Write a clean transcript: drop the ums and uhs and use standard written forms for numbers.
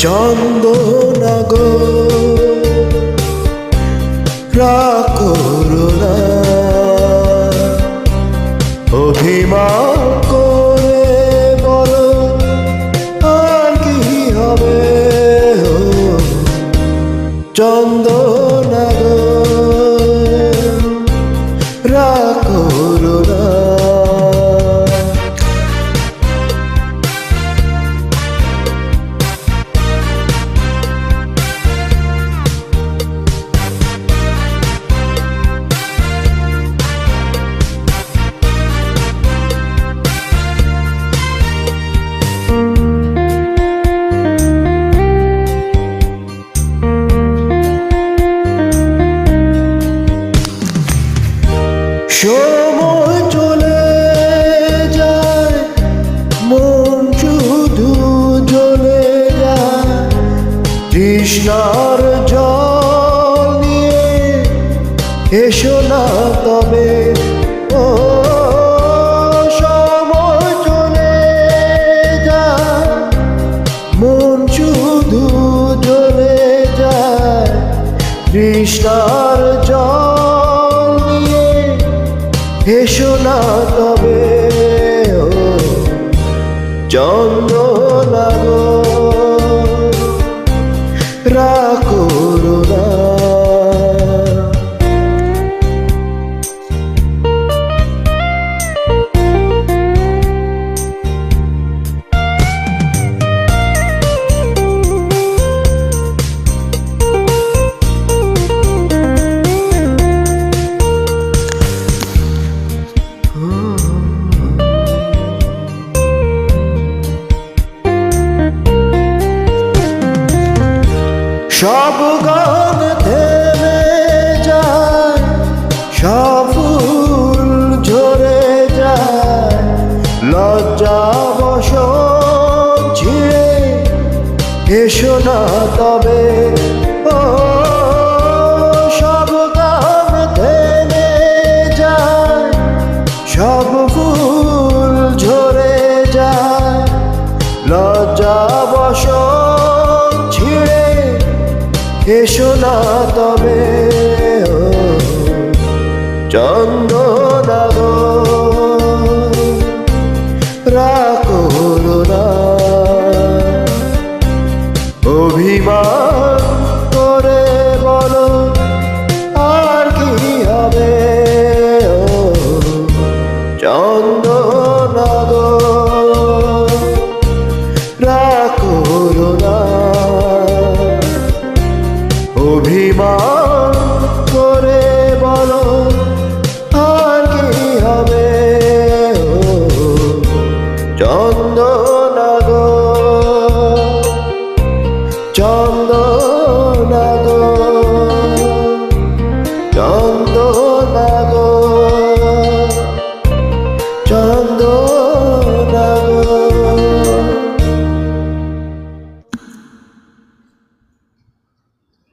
চন্দনা গো রাগ করো না, অভিমান করে বলো আর কি হবে। চন্দনা গো রাগ করো না, সময় চলে যায়, মন শুধু জ্বলে যায়, তৃষ্ণার জল নিয়ে এসো না তবে। ও সময় চলে যায়, মন শুধু জ্বলে যায়, তৃষ্ণার জল নিয়ে এসো না তবে। ও চন্দনা গো রাগ করো না, সব গান থেমে যায়, সব ফুল ঝরে যায়, লজ্জা বসন ছিঁড়ে এসো না তবে। ও সব গান থেমে যায়, সব ফুল ঝরে যায়, লজ্জা বসন ছিঁড়ে এসো না তবে। ও চন্দনা গো